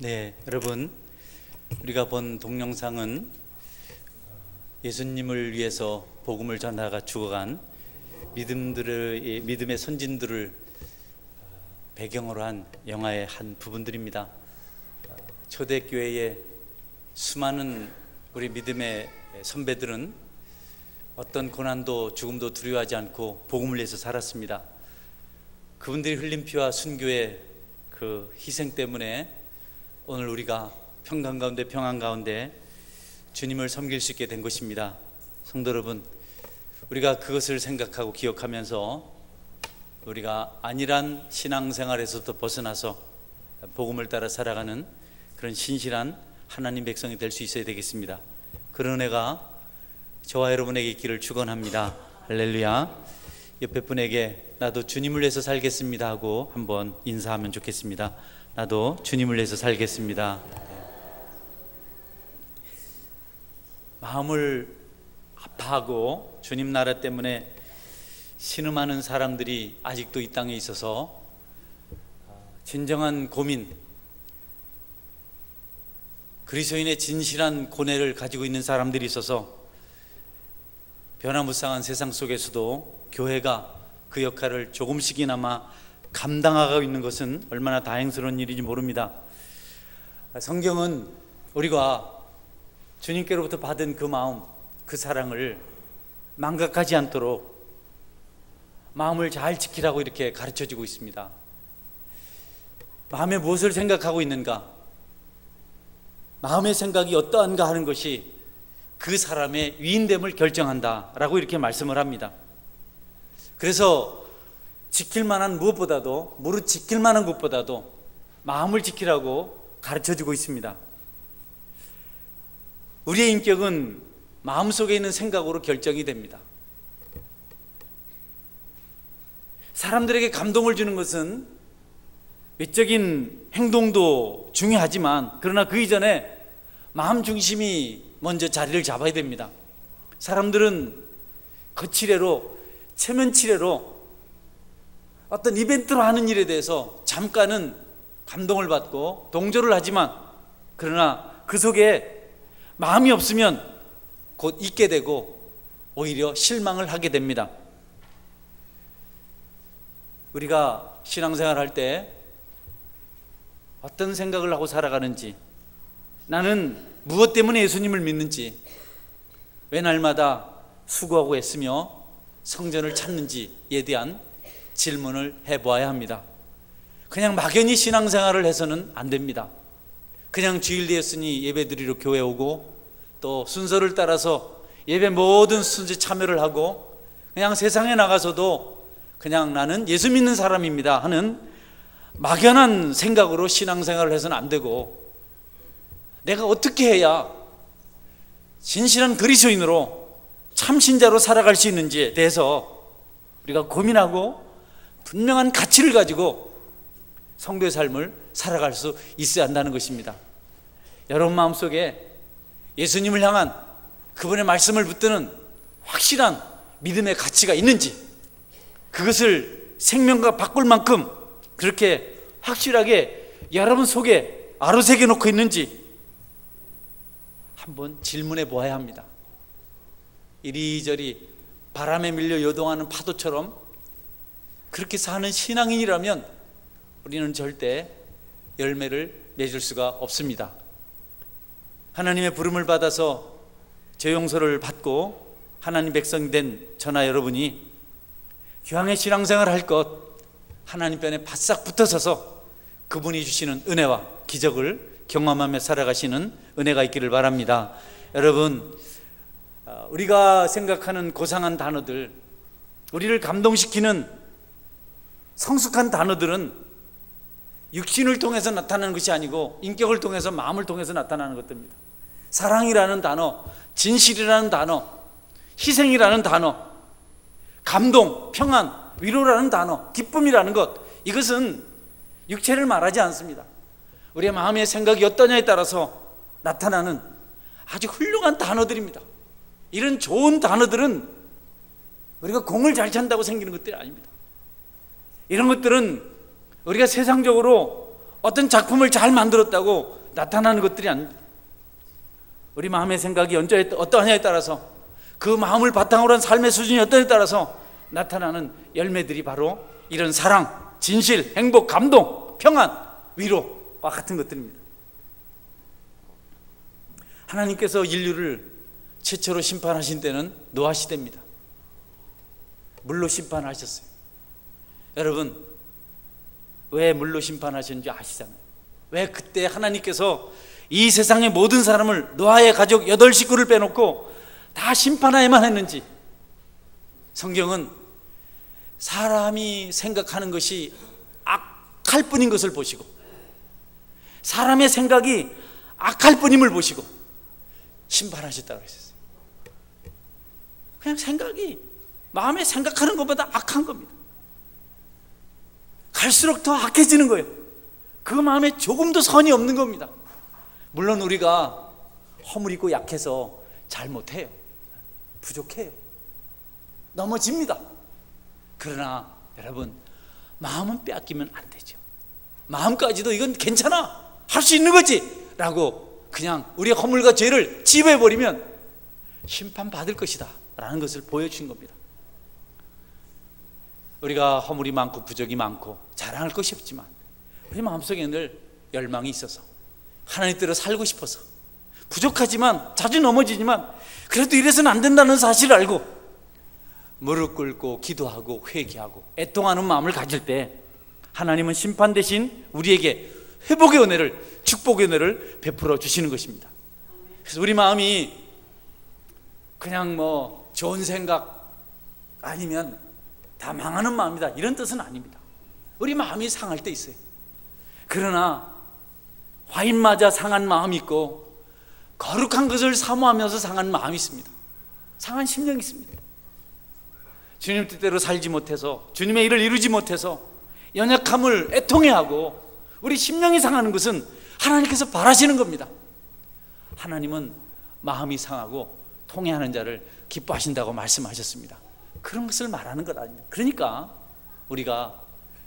네, 여러분, 우리가 본 동영상은 예수님을 위해서 복음을 전하다가 죽어간 믿음의 선진들을 배경으로 한 영화의 한 부분들입니다. 초대교회의 수많은 우리 믿음의 선배들은 어떤 고난도 죽음도 두려워하지 않고 복음을 위해서 살았습니다. 그분들이 흘린 피와 순교의 그 희생 때문에 오늘 우리가 평강 가운데 평안 가운데 주님을 섬길 수 있게 된 것입니다. 성도 여러분, 우리가 그것을 생각하고 기억하면서 우리가 안일한 신앙생활에서도 벗어나서 복음을 따라 살아가는 그런 신실한 하나님 백성이 될 수 있어야 되겠습니다. 그런 은혜가 저와 여러분에게 있기를 축원합니다. 할렐루야. 옆에 분에게 나도 주님을 위해서 살겠습니다 하고 한번 인사하면 좋겠습니다. 나도 주님을 위해서 살겠습니다. 마음을 아파하고 주님 나라 때문에 신음하는 사람들이 아직도 이 땅에 있어서 진정한 고민, 그리스도인의 진실한 고뇌를 가지고 있는 사람들이 있어서 변화무쌍한 세상 속에서도 교회가 그 역할을 조금씩이나마 감당하고 있는 것은 얼마나 다행스러운 일인지 모릅니다. 성경은 우리가 주님께로부터 받은 그 마음, 그 사랑을 망각하지 않도록 마음을 잘 지키라고 이렇게 가르쳐주고 있습니다. 마음에 무엇을 생각하고 있는가, 마음의 생각이 어떠한가 하는 것이 그 사람의 위인됨을 결정한다라고 이렇게 말씀을 합니다. 그래서 지킬 만한 무엇보다도, 무릇 지킬 만한 것보다도 마음을 지키라고 가르쳐주고 있습니다. 우리의 인격은 마음속에 있는 생각으로 결정이 됩니다. 사람들에게 감동을 주는 것은 외적인 행동도 중요하지만 그러나 그 이전에 마음 중심이 먼저 자리를 잡아야 됩니다. 사람들은 거칠애로, 체면치레로 어떤 이벤트로 하는 일에 대해서 잠깐은 감동을 받고 동조를 하지만 그러나 그 속에 마음이 없으면 곧 잊게 되고 오히려 실망을 하게 됩니다. 우리가 신앙생활 할 때 어떤 생각을 하고 살아가는지, 나는 무엇 때문에 예수님을 믿는지, 왜 날마다 수고하고 애쓰며 성전을 찾는지에 대한 질문을 해보아야 합니다. 그냥 막연히 신앙생활을 해서는 안 됩니다. 그냥 주일 되었으니 예배 드리러 교회 오고 또 순서를 따라서 예배 모든 순서에 참여를 하고 그냥 세상에 나가서도 그냥 나는 예수 믿는 사람입니다 하는 막연한 생각으로 신앙생활을 해서는 안 되고, 내가 어떻게 해야 진실한 그리스도인으로 참신자로 살아갈 수 있는지에 대해서 우리가 고민하고 분명한 가치를 가지고 성도의 삶을 살아갈 수 있어야 한다는 것입니다. 여러분 마음속에 예수님을 향한 그분의 말씀을 붙드는 확실한 믿음의 가치가 있는지, 그것을 생명과 바꿀 만큼 그렇게 확실하게 여러분 속에 아로새겨 놓고 있는지 한번 질문해 보아야 합니다. 이리저리 바람에 밀려 요동하는 파도처럼 그렇게 사는 신앙인이라면 우리는 절대 열매를 맺을 수가 없습니다. 하나님의 부름을 받아서 죄용서를 받고 하나님 백성이 된 저나 여러분이 교황의 신앙생활을 할 것, 하나님 편에 바싹 붙어서서 그분이 주시는 은혜와 기적을 경험하며 살아가시는 은혜가 있기를 바랍니다. 여러분, 우리가 생각하는 고상한 단어들, 우리를 감동시키는 성숙한 단어들은 육신을 통해서 나타나는 것이 아니고 인격을 통해서, 마음을 통해서 나타나는 것들입니다. 사랑이라는 단어, 진실이라는 단어, 희생이라는 단어, 감동, 평안, 위로라는 단어, 기쁨이라는 것, 이것은 육체를 말하지 않습니다. 우리의 마음의 생각이 어떠냐에 따라서 나타나는 아주 훌륭한 단어들입니다. 이런 좋은 단어들은 우리가 공을 잘 찬다고 생기는 것들이 아닙니다. 이런 것들은 우리가 세상적으로 어떤 작품을 잘 만들었다고 나타나는 것들이 아닙니다. 우리 마음의 생각이 어떠하냐에 따라서, 그 마음을 바탕으로 한 삶의 수준이 어떠냐에 따라서 나타나는 열매들이 바로 이런 사랑, 진실, 행복, 감동, 평안, 위로와 같은 것들입니다. 하나님께서 인류를 최초로 심판하신 때는 노아 시대입니다. 물로 심판하셨어요. 여러분, 왜 물로 심판하셨는지 아시잖아요. 왜 그때 하나님께서 이 세상의 모든 사람을, 노아의 가족 8식구를 빼놓고 다 심판하여만 했는지, 성경은 사람이 생각하는 것이 악할 뿐인 것을 보시고, 사람의 생각이 악할 뿐임을 보시고 심판하셨다고 했어요. 그냥 생각이 마음에 생각하는 것보다 악한 겁니다. 갈수록 더 악해지는 거예요. 그 마음에 조금도 선이 없는 겁니다. 물론 우리가 허물이고 약해서 잘 못해요. 부족해요. 넘어집니다. 그러나 여러분, 마음은 빼앗기면 안 되죠. 마음까지도 이건 괜찮아, 할 수 있는 거지 라고 그냥 우리의 허물과 죄를 지배해버리면 심판받을 것이다 라는 것을 보여주신 겁니다. 우리가 허물이 많고 부족이 많고 자랑할 것이 없지만 우리 마음속에 늘 열망이 있어서 하나님대로 살고 싶어서, 부족하지만 자주 넘어지지만 그래도 이래서는 안 된다는 사실을 알고 무릎 꿇고 기도하고 회개하고 애통하는 마음을 가질 때 하나님은 심판 대신 우리에게 회복의 은혜를, 축복의 은혜를 베풀어 주시는 것입니다. 그래서 우리 마음이 그냥 뭐 좋은 생각 아니면 다 망하는 마음이다, 이런 뜻은 아닙니다. 우리 마음이 상할 때 있어요. 그러나 화인 맞아 상한 마음이 있고 거룩한 것을 사모하면서 상한 마음이 있습니다. 상한 심령이 있습니다. 주님 뜻대로 살지 못해서, 주님의 일을 이루지 못해서 연약함을 애통해하고 우리 심령이 상하는 것은 하나님께서 바라시는 겁니다. 하나님은 마음이 상하고 통회하는 자를 기뻐하신다고 말씀하셨습니다. 그런 것을 말하는 것 아닙니다. 그러니까 우리가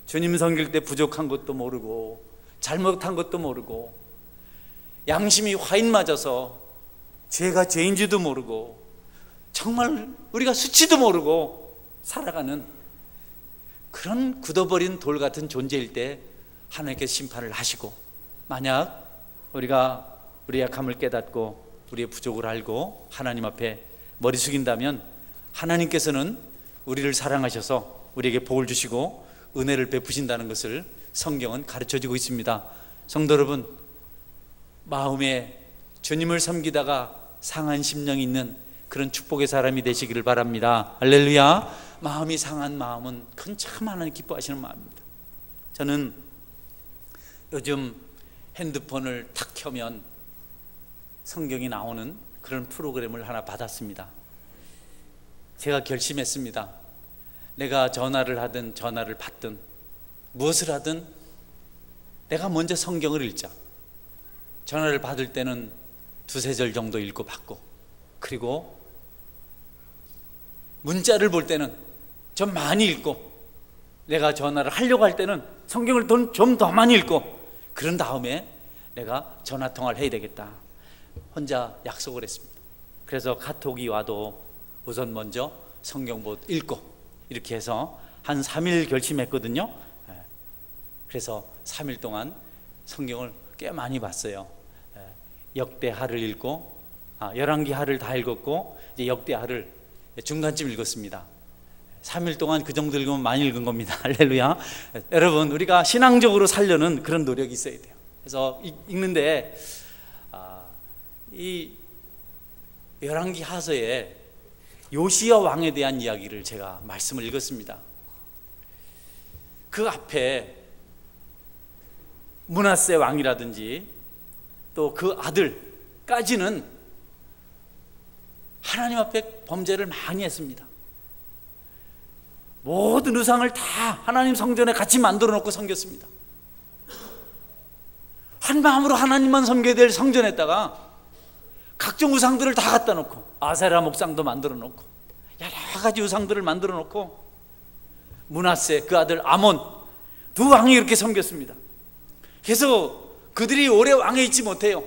주님 섬길 때 부족한 것도 모르고 잘못한 것도 모르고 양심이 화인 맞아서 죄가 죄인지도 모르고 정말 우리가 수치도 모르고 살아가는 그런 굳어버린 돌 같은 존재일 때 하나님께서 심판을 하시고, 만약 우리가 우리의 약함을 깨닫고 우리의 부족을 알고 하나님 앞에 머리 숙인다면 하나님께서는 우리를 사랑하셔서 우리에게 복을 주시고 은혜를 베푸신다는 것을 성경은 가르쳐주고 있습니다. 성도 여러분, 마음에 주님을 섬기다가 상한 심령이 있는 그런 축복의 사람이 되시기를 바랍니다. 할렐루야. 마음이 상한 마음은 그건 참 하나님 기뻐하시는 마음입니다. 저는 요즘 핸드폰을 탁 켜면 성경이 나오는 그런 프로그램을 하나 받았습니다. 제가 결심했습니다. 내가 전화를 하든 전화를 받든 무엇을 하든 내가 먼저 성경을 읽자. 전화를 받을 때는 2-3절 정도 읽고 받고, 그리고 문자를 볼 때는 좀 많이 읽고, 내가 전화를 하려고 할 때는 성경을 좀 더 많이 읽고, 그런 다음에 내가 전화통화를 해야 되겠다. 혼자 약속을 했습니다. 그래서 카톡이 와도 우선 먼저 성경부터 읽고, 이렇게 해서 한 3일 결심했거든요. 그래서 3일 동안 성경을 꽤 많이 봤어요. 역대하를 읽고, 열왕기하를 다 읽었고, 이제 역대하를 중간쯤 읽었습니다. 3일 동안 그 정도 읽으면 많이 읽은 겁니다. 할렐루야. 여러분, 우리가 신앙적으로 살려는 그런 노력이 있어야 돼요. 그래서 읽는데 이 열왕기하서에 요시야 왕에 대한 이야기를 제가 말씀을 읽었습니다. 그 앞에 므낫세 왕이라든지 또 그 아들까지는 하나님 앞에 범죄를 많이 했습니다. 모든 우상을 다 하나님 성전에 같이 만들어 놓고 섬겼습니다. 한 마음으로 하나님만 섬겨야 될 성전에다가 각종 우상들을 다 갖다 놓고, 아세라 목상도 만들어 놓고 여러 가지 우상들을 만들어 놓고 므낫세 그 아들 아몬 두 왕이 이렇게 섬겼습니다. 계속 그들이 오래 왕에 있지 못해요.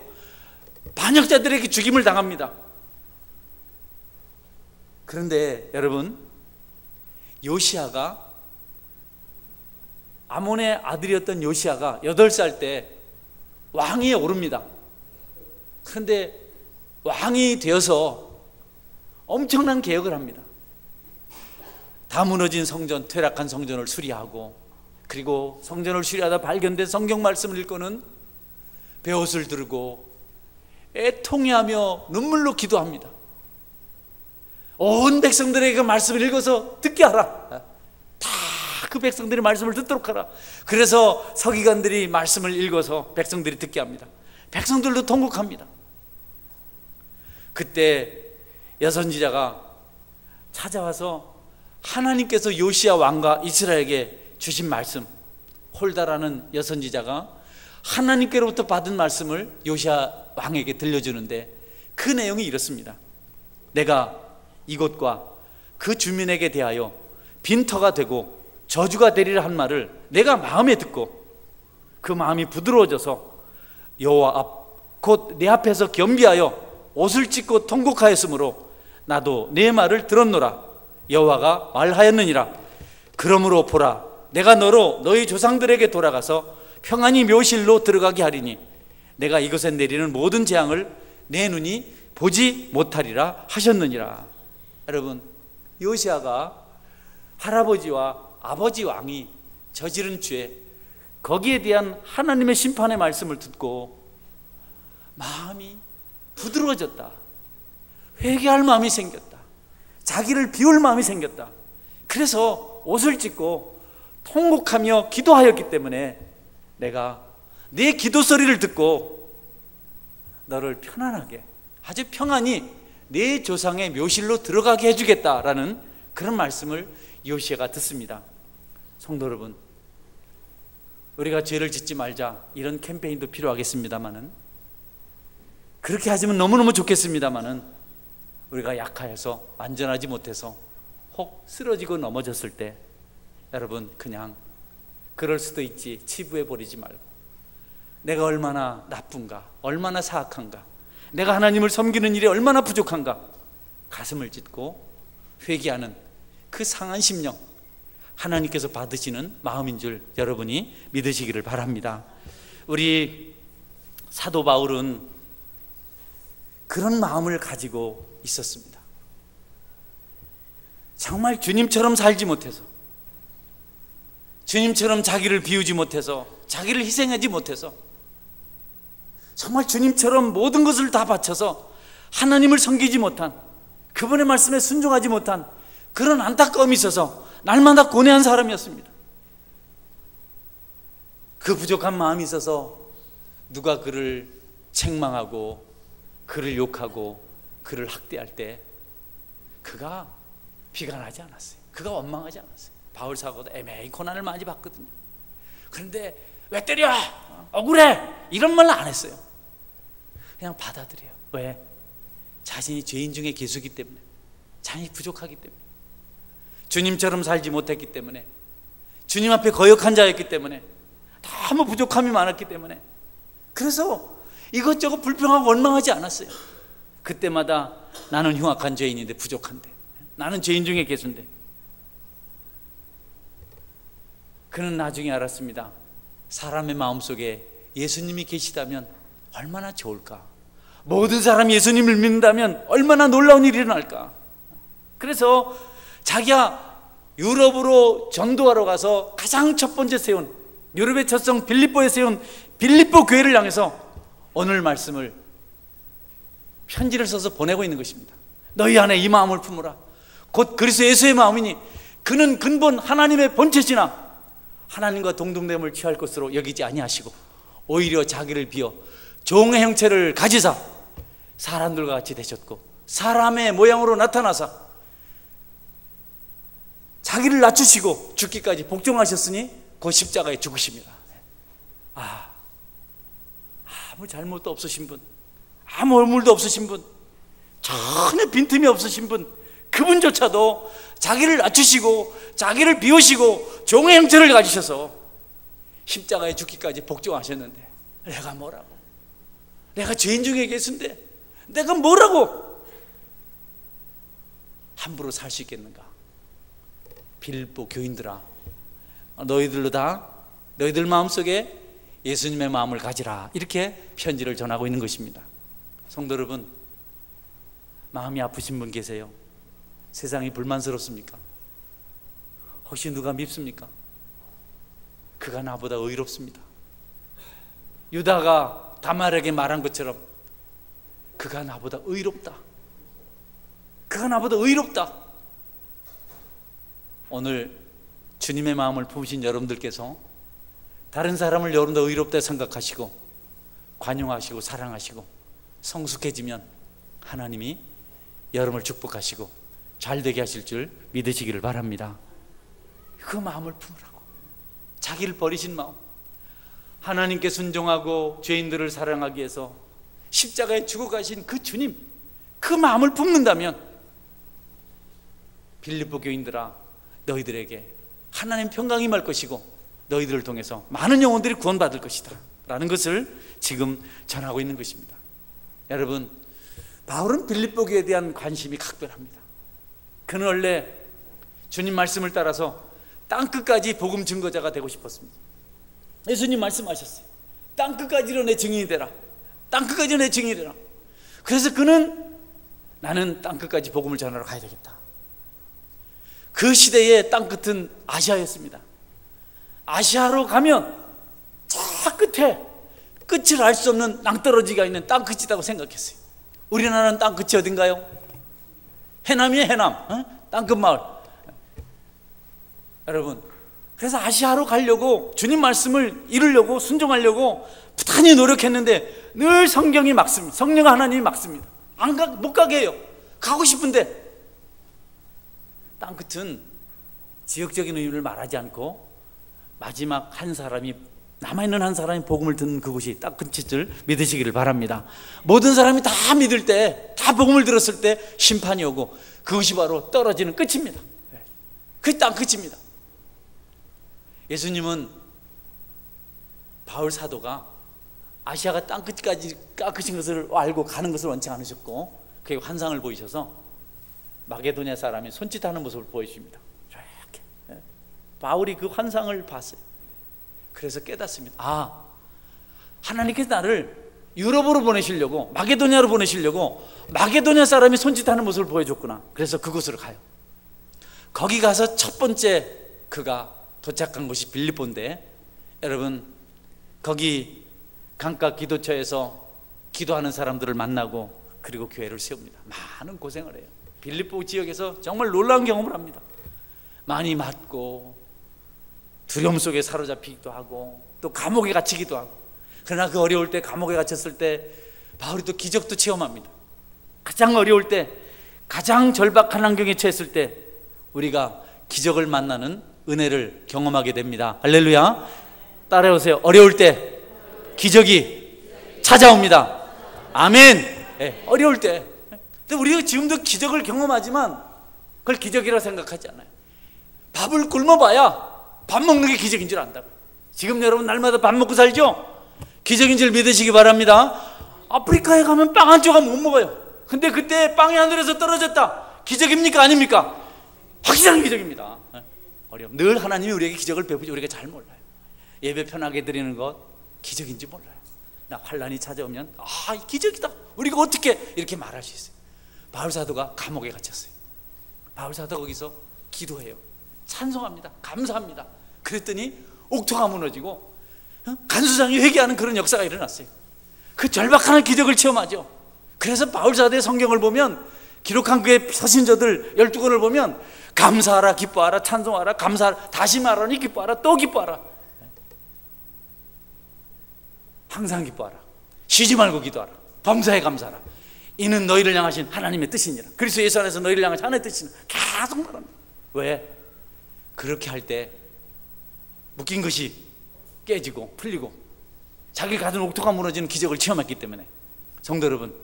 반역자들에게 죽임을 당합니다. 그런데 여러분, 요시아가, 아몬의 아들이었던 요시아가 8살 때 왕위에 오릅니다. 그런데 왕이 되어서 엄청난 개혁을 합니다. 다 무너진 성전, 퇴락한 성전을 수리하고, 그리고 성전을 수리하다 발견된 성경 말씀을 읽고는 베옷을 들고 애통해하며 눈물로 기도합니다. 온 백성들에게 그 말씀을 읽어서 듣게 하라. 다 그 백성들이 말씀을 듣도록 하라. 그래서 서기관들이 말씀을 읽어서 백성들이 듣게 합니다. 백성들도 통곡합니다. 그때 여선지자가 찾아와서 하나님께서 요시야 왕과 이스라엘에게 주신 말씀, 홀다라는 여선지자가 하나님께로부터 받은 말씀을 요시야 왕에게 들려주는데, 그 내용이 이렇습니다. 내가 이곳과 그 주민에게 대하여 빈터가 되고 저주가 되리라 한 말을 내가 마음에 듣고 그 마음이 부드러워져서 여호와 앞 곧 내 앞에서 겸비하여 옷을 찢고 통곡하였으므로 나도 내 말을 들었노라. 여호와가 말하였느니라. 그러므로 보라, 내가 너로 너희 조상들에게 돌아가서 평안히 묘실로 들어가게 하리니 내가 이것에 내리는 모든 재앙을 내 눈이 보지 못하리라 하셨느니라. 여러분, 요시아가 할아버지와 아버지 왕이 저지른 죄, 거기에 대한 하나님의 심판의 말씀을 듣고 마음이 부드러워졌다. 회개할 마음이 생겼다. 자기를 비울 마음이 생겼다. 그래서 옷을 찢고 통곡하며 기도하였기 때문에 내가 네 기도 소리를 듣고 너를 편안하게, 아주 평안히 내 조상의 묘실로 들어가게 해주겠다라는 그런 말씀을 요시아가 듣습니다. 성도 여러분, 우리가 죄를 짓지 말자, 이런 캠페인도 필요하겠습니다마는, 그렇게 하시면 너무너무 좋겠습니다마는, 우리가 약하여서 안전하지 못해서 혹 쓰러지고 넘어졌을 때 여러분, 그냥 그럴 수도 있지 치부해 버리지 말고, 내가 얼마나 나쁜가, 얼마나 사악한가, 내가 하나님을 섬기는 일이 얼마나 부족한가 가슴을 찢고 회개하는 그 상한 심령, 하나님께서 받으시는 마음인 줄 여러분이 믿으시기를 바랍니다. 우리 사도 바울은 그런 마음을 가지고 있었습니다. 정말 주님처럼 살지 못해서, 주님처럼 자기를 비우지 못해서, 자기를 희생하지 못해서, 정말 주님처럼 모든 것을 다 바쳐서 하나님을 섬기지 못한, 그분의 말씀에 순종하지 못한 그런 안타까움이 있어서 날마다 고뇌한 사람이었습니다. 그 부족한 마음이 있어서 누가 그를 책망하고 그를 욕하고 그를 학대할 때 그가 비관하지 않았어요. 그가 원망하지 않았어요. 바울 사도도 애매히 고난을 많이 받거든요. 그런데 왜 때려? 억울해? 이런 말을 안 했어요. 그냥 받아들여요. 왜? 자신이 죄인 중에 계수기 때문에, 자신이 부족하기 때문에, 주님처럼 살지 못했기 때문에, 주님 앞에 거역한 자였기 때문에, 너무 부족함이 많았기 때문에, 그래서 이것저것 불평하고 원망하지 않았어요. 그때마다 나는 흉악한 죄인인데 부족한데, 나는 죄인 중에 계수인데. 그는 나중에 알았습니다. 사람의 마음속에 예수님이 계시다면 얼마나 좋을까, 모든 사람이 예수님을 믿는다면 얼마나 놀라운 일이 일어날까. 그래서 자기가 유럽으로 전도하러 가서 가장 첫 번째 세운, 유럽의 첫 성 빌립보에 세운 빌립보 교회를 향해서 오늘 말씀을 편지를 써서 보내고 있는 것입니다. 너희 안에 이 마음을 품으라. 곧 그리스도 예수의 마음이니 그는 근본 하나님의 본체시나 하나님과 동등됨을 취할 것으로 여기지 아니하시고 오히려 자기를 비어 종의 형체를 가지사 사람들과 같이 되셨고 사람의 모양으로 나타나사 자기를 낮추시고 죽기까지 복종하셨으니 그 십자가에 죽으십니다. 아무 잘못도 없으신 분, 아무 얼물도 없으신 분, 전혀 빈틈이 없으신 분, 그분조차도 자기를 낮추시고 자기를 비우시고 종의 형체를 가지셔서 십자가에 죽기까지 복종하셨는데 내가 뭐라고? 내가 죄인 중에 계신데 내가 뭐라고 함부로 살 수 있겠는가? 빌립보 교인들아, 너희들로 다 너희들 마음속에 예수님의 마음을 가지라, 이렇게 편지를 전하고 있는 것입니다. 성도 여러분, 마음이 아프신 분 계세요? 세상이 불만스럽습니까? 혹시 누가 밉습니까? 그가 나보다 의롭습니다. 유다가 다말에게 말한 것처럼 그가 나보다 의롭다. 그가 나보다 의롭다. 오늘 주님의 마음을 품으신 여러분들께서 다른 사람을 여러분도 의롭다 생각하시고 관용하시고 사랑하시고 성숙해지면 하나님이 여러분을 축복하시고 잘되게 하실 줄 믿으시기를 바랍니다. 그 마음을 품으라고. 자기를 버리신 마음, 하나님께 순종하고 죄인들을 사랑하기 위해서 십자가에 죽어가신 그 주님, 그 마음을 품는다면 빌립보 교인들아, 너희들에게 하나님 평강이 임할 것이고 너희들을 통해서 많은 영혼들이 구원받을 것이다 라는 것을 지금 전하고 있는 것입니다. 여러분, 바울은 빌립보 교회에 대한 관심이 각별합니다. 그는 원래 주님 말씀을 따라서 땅끝까지 복음 증거자가 되고 싶었습니다. 예수님 말씀하셨어요. 땅끝까지로 내 증인이 되라. 땅끝까지로 내 증인이 되라. 그래서 그는 나는 땅끝까지 복음을 전하러 가야 되겠다. 그 시대의 땅끝은 아시아였습니다. 아시아로 가면 저 끝에 끝을 알 수 없는 낭떠러지가 있는 땅끝이라고 생각했어요. 우리나라는 땅끝이 어딘가요? 해남이에요, 해남. 땅끝 마을. 여러분, 그래서 아시아로 가려고 주님 말씀을 이루려고 순종하려고 부단히 노력했는데 늘 성경이 막습니다. 성령 하나님이 막습니다. 못 가게 해요. 가고 싶은데. 땅끝은 지역적인 의미를 말하지 않고 마지막 한 사람이, 남아있는 한 사람이 복음을 듣는 그곳이 땅끝인 줄 믿으시기를 바랍니다. 모든 사람이 다 믿을 때, 다 복음을 들었을 때 심판이 오고 그것이 바로 떨어지는 끝입니다. 그게 땅끝입니다. 예수님은 바울 사도가 아시아가 땅끝까지 끝인 것을 알고 가는 것을 원치 않으셨고 그게 환상을 보이셔서 마게도냐 사람이 손짓하는 모습을 보여줍니다. 이렇게. 바울이 그 환상을 봤어요. 그래서 깨닫습니다. 아, 하나님께서 나를 유럽으로 보내시려고, 마게도냐로 보내시려고 마게도냐 사람이 손짓하는 모습을 보여줬구나. 그래서 그곳으로 가요. 거기 가서 첫 번째 그가 도착한 곳이 빌립보인데, 여러분, 거기 강가 기도처에서 기도하는 사람들을 만나고 그리고 교회를 세웁니다. 많은 고생을 해요. 빌립보 지역에서 정말 놀라운 경험을 합니다. 많이 맞고 두려움 속에 사로잡히기도 하고 또 감옥에 갇히기도 하고. 그러나 그 어려울 때, 감옥에 갇혔을 때 바울이 또 기적도 체험합니다. 가장 어려울 때, 가장 절박한 환경에 처했을 때 우리가 기적을 만나는 은혜를 경험하게 됩니다. 할렐루야. 따라오세요. 어려울 때 기적이 찾아옵니다. 아멘. 네, 어려울 때. 근데 우리가 지금도 기적을 경험하지만 그걸 기적이라 생각하지 않아요. 밥을 굶어봐야 밥 먹는 게 기적인 줄 안다고요. 지금 여러분 날마다 밥 먹고 살죠? 기적인 줄 믿으시기 바랍니다. 아프리카에 가면 빵 한 조각 못 먹어요. 근데 그때 빵이 하늘에서 떨어졌다. 기적입니까? 아닙니까? 확실한 기적입니다. 어려움. 늘 하나님이 우리에게 기적을 베푸지 우리가 잘 몰라요. 예배 편하게 드리는 것 기적인지 몰라요. 나 환란이 찾아오면 아, 기적이다. 우리가 어떻게 이렇게 말할 수 있어요. 바울 사도가 감옥에 갇혔어요. 바울 사도가 거기서 기도해요. 찬송합니다. 감사합니다. 그랬더니 옥토가 무너지고 간수장이 회개하는 그런 역사가 일어났어요. 그 절박한 기적을 체험하죠. 그래서 바울 사도의 성경을 보면, 기록한 그의 서신저들 12권을 보면 감사하라, 기뻐하라, 찬송하라, 감사하라, 다시 말하니 기뻐하라, 또 기뻐하라, 항상 기뻐하라, 쉬지 말고 기도하라, 범사에 감사하라, 이는 너희를 향하신 하나님의 뜻이니라. 그리스도 예수 안에서 너희를 향하신 하나님의 뜻이니라. 계속 말합니다. 왜? 그렇게 할 때 묶인 것이 깨지고 풀리고 자기가 가진 옥토가 무너지는 기적을 체험했기 때문에. 성도 여러분,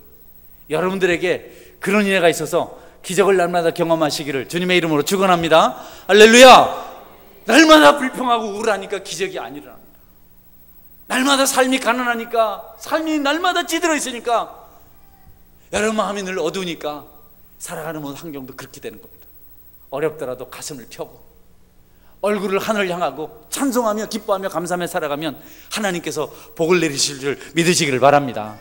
여러분들에게 그런 은혜가 있어서 기적을 날마다 경험하시기를 주님의 이름으로 축원합니다. 할렐루야. 날마다 불평하고 우울하니까 기적이 안 일어납니다. 날마다 삶이 가난하니까, 삶이 날마다 찌들어 있으니까, 여러분 마음이 늘 어두우니까 살아가는 모든 환경도 그렇게 되는 겁니다. 어렵더라도 가슴을 펴고 얼굴을 하늘을 향하고 찬송하며 기뻐하며 감사하며 살아가면 하나님께서 복을 내리실 줄 믿으시기를 바랍니다.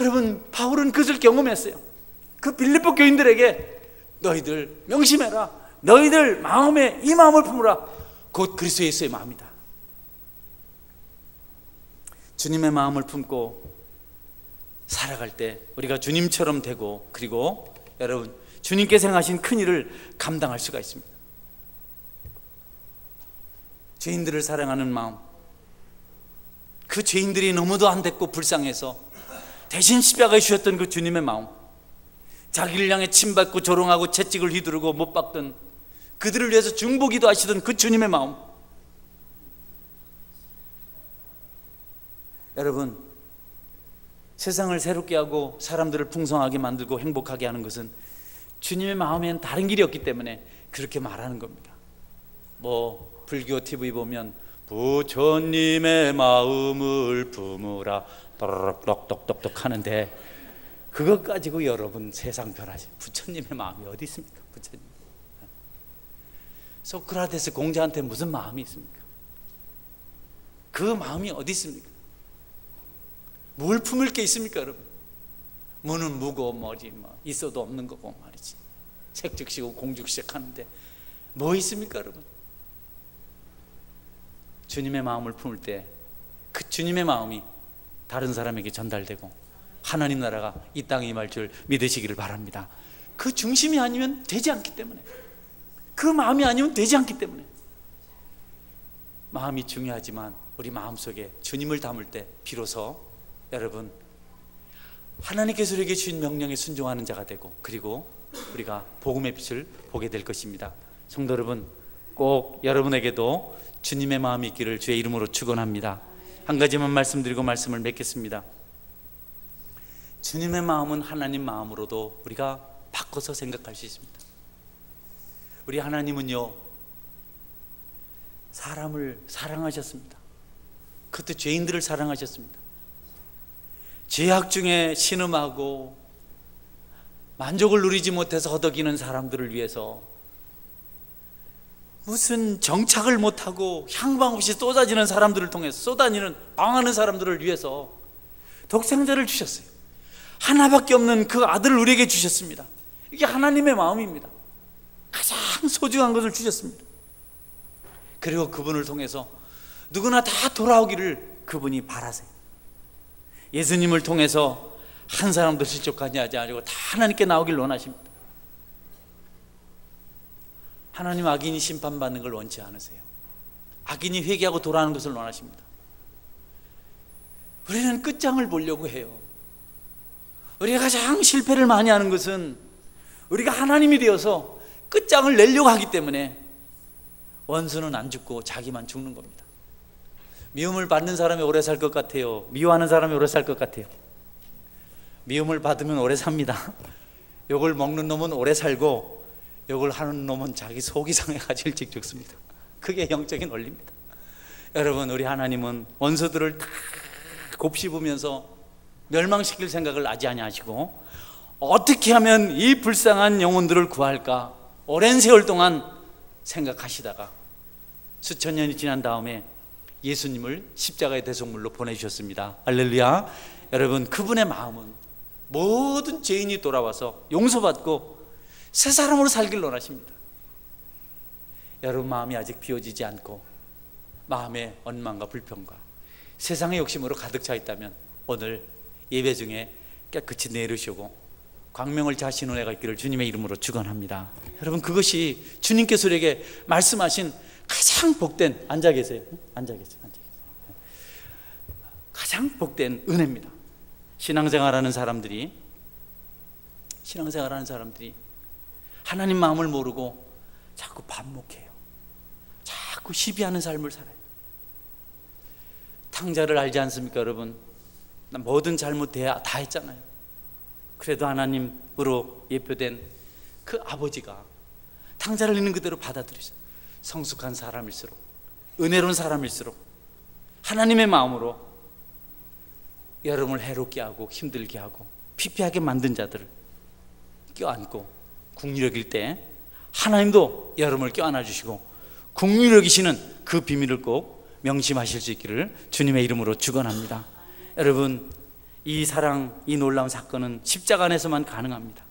여러분, 바울은 그것을 경험했어요. 그 빌립보 교인들에게 너희들 명심해라, 너희들 마음에 이 마음을 품으라, 곧 그리스도 예수의 마음이다. 주님의 마음을 품고 살아갈 때 우리가 주님처럼 되고, 그리고 여러분 주님께서 행하신 큰 일을 감당할 수가 있습니다. 죄인들을 사랑하는 마음, 그 죄인들이 너무도 안됐고 불쌍해서 대신 십자가에 주셨던 그 주님의 마음, 자기를 향해 침받고 조롱하고 채찍을 휘두르고 못 박던 그들을 위해서 중보기도 하시던 그 주님의 마음. 여러분, 세상을 새롭게 하고 사람들을 풍성하게 만들고 행복하게 하는 것은 주님의 마음에는 다른 길이 없기 때문에 그렇게 말하는 겁니다. 불교 TV 보면 부처님의 마음을 품으라 똑똑똑똑 하는데, 그것 가지고 여러분 세상 변하지. 부처님의 마음이 어디 있습니까? 부처님. 소크라테스 공자한테 무슨 마음이 있습니까? 그 마음이 어디 있습니까? 뭘 품을 게 있습니까, 여러분? 무는 무고 뭐지, 있어도 없는 거고 말이지. 색즉시고 공즉식 하는데 뭐 있습니까, 여러분? 주님의 마음을 품을 때 그 주님의 마음이 다른 사람에게 전달되고 하나님 나라가 이 땅에 임할 줄 믿으시기를 바랍니다. 그 중심이 아니면 되지 않기 때문에, 그 마음이 아니면 되지 않기 때문에. 마음이 중요하지만 우리 마음속에 주님을 담을 때 비로소 여러분 하나님께서 우리에게 주신 명령에 순종하는 자가 되고, 그리고 우리가 복음의 빛을 보게 될 것입니다. 성도 여러분, 꼭 여러분에게도 주님의 마음이 있기를 주의 이름으로 축원합니다. 한 가지만 말씀드리고 말씀을 맺겠습니다. 주님의 마음은 하나님 마음으로도 우리가 바꿔서 생각할 수 있습니다. 우리 하나님은요, 사람을 사랑하셨습니다. 그것도 죄인들을 사랑하셨습니다. 죄악 중에 신음하고 만족을 누리지 못해서 허덕이는 사람들을 위해서, 무슨 정착을 못하고 향방 없이 쏟아지는 사람들을 통해서, 쏟아지는 방황하는 사람들을 위해서 독생자를 주셨어요. 하나밖에 없는 그 아들을 우리에게 주셨습니다. 이게 하나님의 마음입니다. 가장 소중한 것을 주셨습니다. 그리고 그분을 통해서 누구나 다 돌아오기를 그분이 바라세요. 예수님을 통해서 한 사람도 실족하지 않고 다 하나님께 나오길 원하십니다. 하나님 악인이 심판받는 걸 원치 않으세요. 악인이 회개하고 돌아오는 것을 원하십니다. 우리는 끝장을 보려고 해요. 우리가 가장 실패를 많이 하는 것은 우리가 하나님이 되어서 끝장을 내려고 하기 때문에 원수는 안 죽고 자기만 죽는 겁니다. 미움을 받는 사람이 오래 살 것 같아요? 미워하는 사람이 오래 살 것 같아요? 미움을 받으면 오래 삽니다. 욕을 먹는 놈은 오래 살고, 욕을 하는 놈은 자기 속이 상해가지고 일찍 죽습니다. 그게 영적인 원리입니다. 여러분, 우리 하나님은 원수들을 다 곱씹으면서 멸망시킬 생각을 아지 아니하시고, 어떻게 하면 이 불쌍한 영혼들을 구할까 오랜 세월 동안 생각하시다가 수천 년이 지난 다음에 예수님을 십자가의 대속물로 보내주셨습니다. 할렐루야. 여러분, 그분의 마음은 모든 죄인이 돌아와서 용서받고 새 사람으로 살길 원하십니다. 여러분 마음이 아직 비워지지 않고 마음에 원망과 불평과 세상의 욕심으로 가득 차 있다면 오늘 예배 중에 깨끗이 내려오시고 광명을 자신 은혜가 있기를 주님의 이름으로 축원합니다. 여러분, 그것이 주님께서 우리에게 말씀하신 가장 복된, 앉아 계세요. 가장 복된 은혜입니다. 신앙생활하는 사람들이 하나님 마음을 모르고 자꾸 반목해요. 자꾸 시비하는 삶을 살아요. 탕자를 알지 않습니까, 여러분? 뭐든 잘못돼야 다 했잖아요. 그래도 하나님으로 예표된 그 아버지가 탕자를 있는 그대로 받아들이죠. 성숙한 사람일수록, 은혜로운 사람일수록 하나님의 마음으로 여러분을 해롭게 하고 힘들게 하고 피폐하게 만든 자들을 껴안고 긍휼히 여길 때 하나님도 여러분을 껴안아 주시고 긍휼히 여기시는 그 비밀을 꼭 명심하실 수 있기를 주님의 이름으로 축원합니다. 여러분, 이 사랑, 이 놀라운 사건은 십자가 안에서만 가능합니다.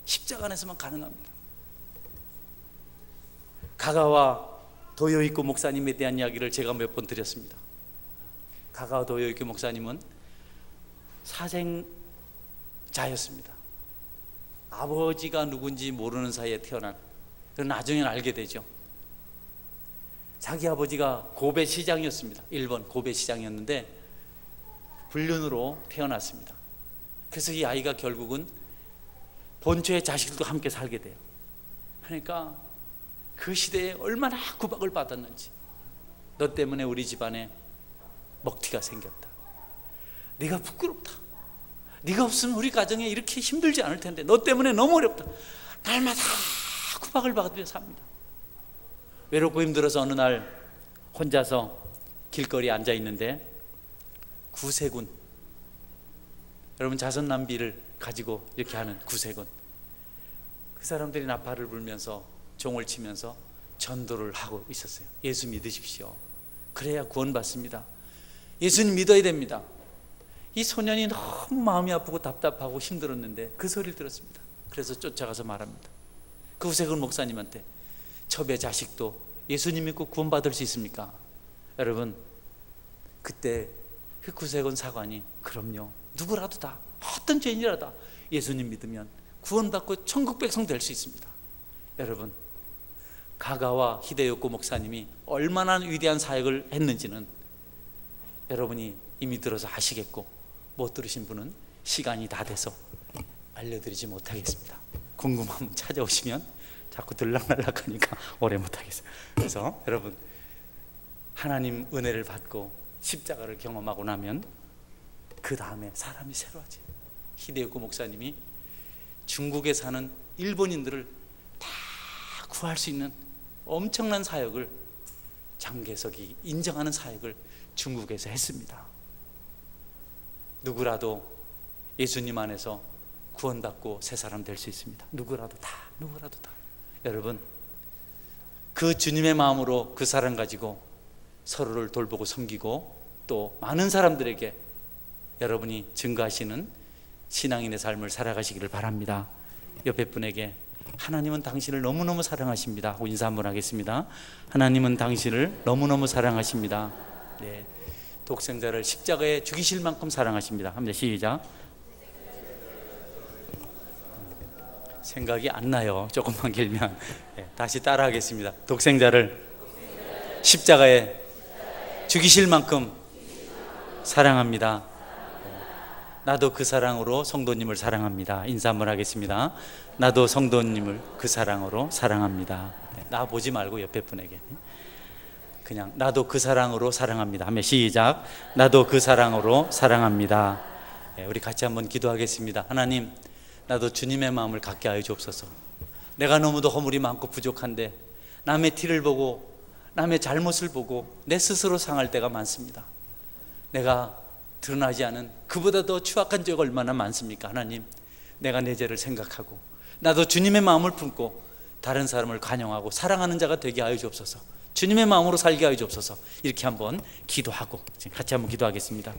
십자가 안에서만 가능합니다. 가가와 도요이코 목사님에 대한 이야기를 제가 몇 번 드렸습니다. 가가와 도요이코 목사님은 사생자였습니다. 아버지가 누군지 모르는 사이에 태어난, 나중에 알게 되죠. 자기 아버지가 고베 시장이었습니다. 일본 고베 시장이었는데 불륜으로 태어났습니다. 그래서 이 아이가 결국은 본처의 자식들도 함께 살게 돼요. 그러니까 그 시대에 얼마나 구박을 받았는지. 너 때문에 우리 집안에 먹튀가 생겼다. 네가 부끄럽다. 네가 없으면 우리 가정에 이렇게 힘들지 않을 텐데 너 때문에 너무 어렵다. 날마다 구박을 받으며 삽니다. 외롭고 힘들어서 어느 날 혼자서 길거리에 앉아 있는데 구세군, 여러분 자선 낭비를 가지고 이렇게 하는 구세군, 그 사람들이 나팔을 불면서 종을 치면서 전도를 하고 있었어요. 예수 믿으십시오. 그래야 구원받습니다. 예수님 믿어야 됩니다. 이 소년이 너무 마음이 아프고 답답하고 힘들었는데 그 소리를 들었습니다. 그래서 쫓아가서 말합니다. 그 구세군 목사님한테 첩의 자식도 예수님 믿고 구원받을 수 있습니까? 여러분, 그때 그 구세군 사관이 그럼요, 누구라도 다, 어떤 죄인이라도 다 예수님 믿으면 구원받고 천국 백성 될 수 있습니다. 여러분, 가가와 히데요코 목사님이 얼마나 위대한 사역을 했는지는 여러분이 이미 들어서 아시겠고, 못 들으신 분은 시간이 다 돼서 알려드리지 못하겠습니다. 궁금하면 찾아오시면 자꾸 들락날락하니까 오래 못하겠어요. 그래서 여러분, 하나님 은혜를 받고 십자가를 경험하고 나면 그 다음에 사람이 새로워져요. 히데요코 목사님이 중국에 사는 일본인들을 다 구할 수 있는 엄청난 사역을, 장개석이 인정하는 사역을 중국에서 했습니다. 누구라도 예수님 안에서 구원받고 새 사람 될 수 있습니다. 누구라도 다. 여러분, 그 주님의 마음으로 그 사랑 가지고 서로를 돌보고 섬기고 또 많은 사람들에게 여러분이 증거하시는 신앙인의 삶을 살아가시기를 바랍니다. 옆에 분에게 하나님은 당신을 너무너무 사랑하십니다 하고 인사 한번 하겠습니다. 하나님은 당신을 너무너무 사랑하십니다. 네, 독생자를 십자가에 죽이실 만큼 사랑하십니다. 합니다. 시작. 생각이 안 나요. 조금만 길면. 네, 다시 따라 하겠습니다. 독생자를 십자가에 죽이실 만큼 사랑합니다. 나도 그 사랑으로 성도님을 사랑합니다. 인사 한번 하겠습니다. 나도 성도님을 그 사랑으로 사랑합니다. 나 보지 말고 옆에 분에게 그냥 나도 그 사랑으로 사랑합니다 하면 시작. 나도 그 사랑으로 사랑합니다. 우리 같이 한번 기도하겠습니다. 하나님, 나도 주님의 마음을 갖게 하여 주옵소서. 내가 너무도 허물이 많고 부족한데 남의 티를 보고 남의 잘못을 보고 내 스스로 상할 때가 많습니다. 내가 드러나지 않은 그보다 더 추악한 죄가 얼마나 많습니까? 하나님, 내가 내 죄를 생각하고 나도 주님의 마음을 품고 다른 사람을 관용하고 사랑하는 자가 되게 하여 주옵소서. 주님의 마음으로 살게 하여 주옵소서. 이렇게 한번 기도하고 같이 한번 기도하겠습니다.